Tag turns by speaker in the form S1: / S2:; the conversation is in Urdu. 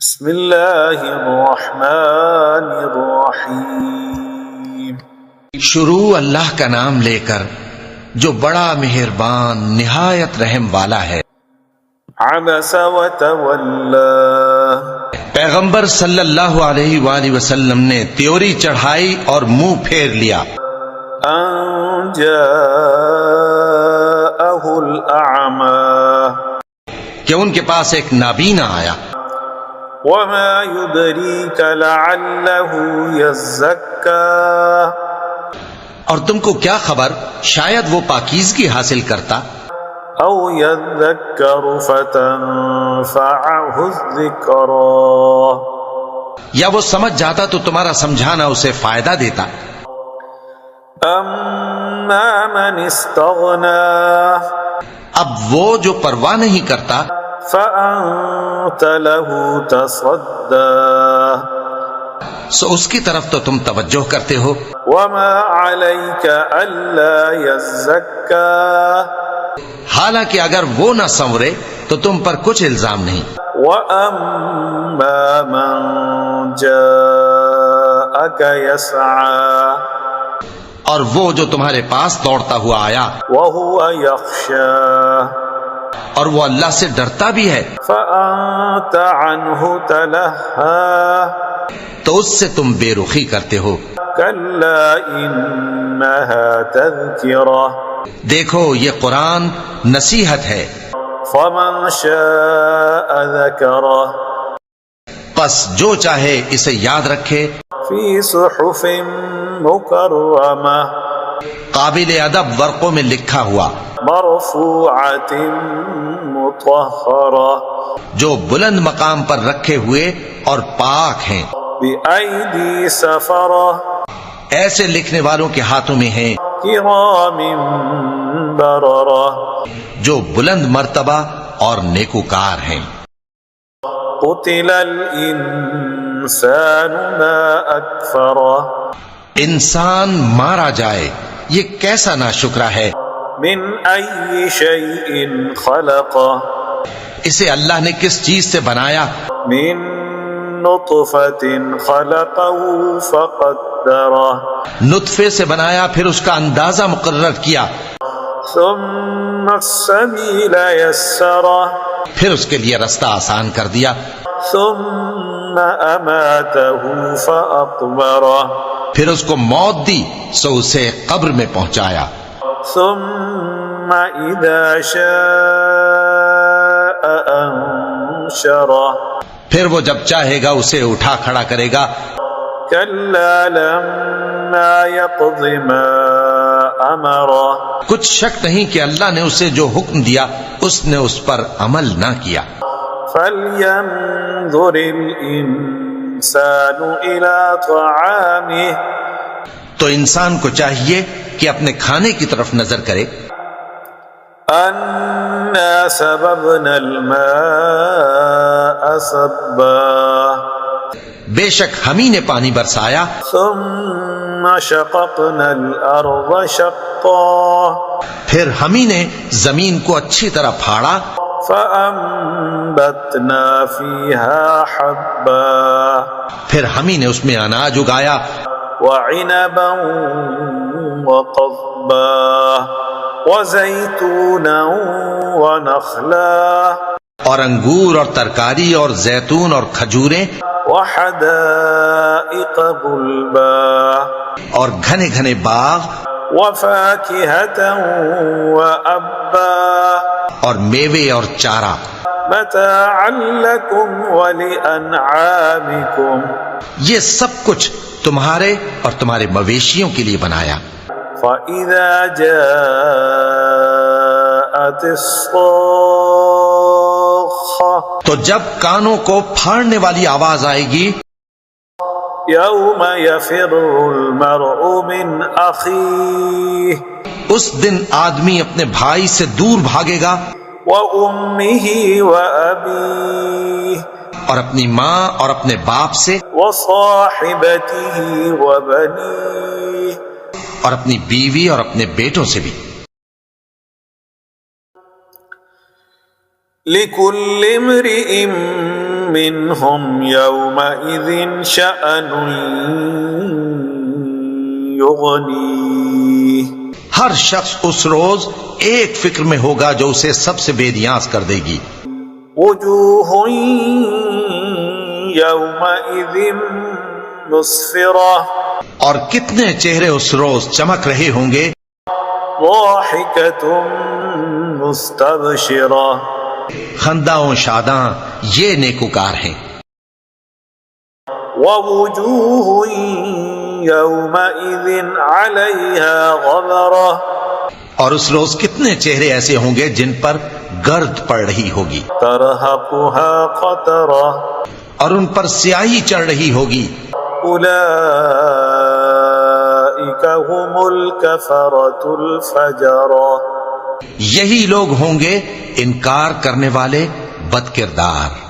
S1: بسم اللہ الرحمن الرحیم۔
S2: شروع اللہ کا نام لے کر جو بڑا مہربان نہایت رحم والا ہے۔
S1: عبس وتولی،
S2: پیغمبر صلی اللہ علیہ وآلہ وسلم نے تیوری چڑھائی اور منہ پھیر لیا۔
S1: ان جاءہ الاعمی،
S2: کہ ان کے پاس ایک نابینا آیا۔
S1: وما يدريك لعله يزكى،
S2: اور تم کو کیا خبر شاید وہ پاکیزگی حاصل کرتا،
S1: او يذكر فتنفعه الذكرى،
S2: یا وہ سمجھ جاتا تو تمہارا سمجھانا اسے فائدہ دیتا۔
S1: اما من استغنى،
S2: اب وہ جو پرواہ نہیں کرتا،
S1: فأنت له تصدى،
S2: سو اس کی طرف تو تم توجہ کرتے ہو۔
S1: وما عليك ألا يزكى،
S2: حالانکہ اگر وہ نہ سنورے تو تم پر کچھ الزام نہیں۔
S1: وأما من جاءك يسعى،
S2: اور وہ جو تمہارے پاس دوڑتا ہوا آیا
S1: وهو يخشى،
S2: اور وہ اللہ سے ڈرتا بھی ہے،
S1: فأنت عنه تلهى،
S2: تو اس سے تم بے رخی کرتے ہو۔
S1: كلا إنها تذكرة،
S2: دیکھو یہ قرآن نصیحت ہے،
S1: فمن شاء ذكره،
S2: پس جو چاہے اسے یاد رکھے۔
S1: في صحف مكرمة،
S2: قابل ادب ورقوں میں لکھا ہوا،
S1: مرفوعة مطهرة،
S2: جو بلند مقام پر رکھے ہوئے اور پاک ہیں،
S1: بأيدي سفرة،
S2: ایسے لکھنے والوں کے ہاتھوں میں ہیں
S1: كرام بررة،
S2: جو بلند مرتبہ اور نیکوکار ہیں۔
S1: قتل الإنسان ما أكفره،
S2: انسان مارا جائے یہ کیسا ناشکرا ہے۔
S1: من أي شيء خلقه،
S2: اسے اللہ نے کس چیز سے بنایا؟
S1: من نطفة خلقه فقدره،
S2: نطفے سے بنایا پھر اس کا اندازہ مقرر کیا،
S1: ثم السبيل يسره،
S2: پھر اس کے لیے رستہ آسان کر دیا،
S1: ثم أماته فأقبره،
S2: پھر اس کو موت دی سو اسے قبر میں پہنچایا،
S1: ثم إذا شاء أنشره،
S2: پھر وہ جب چاہے گا اسے اٹھا کھڑا کرے گا۔
S1: كلا لما يقض ما أمره،
S2: کچھ شک نہیں کہ اللہ نے اسے جو حکم دیا اس نے اس پر عمل نہ کیا۔
S1: فلينظر الإنسان إلى طعامه،
S2: تو انسان کو چاہیے کہ اپنے کھانے کی طرف نظر کرے۔
S1: أنا سببنا الماء صبا،
S2: بے شک ہم ہی نے پانی برسایا،
S1: ثم شققنا الأرض شقا،
S2: پھر ہم ہی نے زمین کو اچھی طرح پھاڑا،
S1: فأنبتنا فيها حبا،
S2: پھر ہم ہی نے اس میں اناج اگایا،
S1: وعنبا وقضبا، وزيتونا ونخلا،
S2: اور انگور اور ترکاری اور زیتون اور کھجوریں
S1: وحدائق غلبا،
S2: اور گھنے گھنے باغ
S1: وفاكهة وأبا،
S2: اور میوے اور چارہ،
S1: متاعا لكم ولأنعامكم،
S2: یہ سب کچھ تمہارے اور تمہارے مویشیوں کے لیے بنایا۔
S1: فإذا جاءت الصاخة،
S2: تو جب کانوں کو پھاڑنے والی آواز آئے گی،
S1: يوم يفر المرء من أخيه،
S2: اس دن آدمی اپنے بھائی سے دور بھاگے گا،
S1: وأمه وأبيه،
S2: اور اپنی ماں اور اپنے باپ سے،
S1: وصاحبته وبنيه،
S2: اور اپنی بیوی اور اپنے بیٹوں سے بھی۔
S1: لِكُلِّ امْرِئٍ منهم يومئذ شأن يغنيه.
S2: ہر شخص اس روز ایک فکر میں ہوگا جو اسے سب سے بے نیاز کر دے گی.
S1: وجوه يومئذ مسفرة.
S2: اور کتنے چہرے اس روز چمک رہے ہوں گے.
S1: ضاحكة مستبشرة.
S2: خنداں و شاداں یہ نیکوکار ہیں.
S1: ووجوه يومئذ عليها غبرة.
S2: اور اس روز کتنے چہرے ایسے ہوں گے جن پر گرد پڑ رہی ہوگی.
S1: ترهقها قترة.
S2: اور ان پر سیاہی چڑھ رہی ہوگی.
S1: أولئك هم الكفرة الفجرة.
S2: یہی لوگ ہوں گے انکار کرنے والے بد کردار.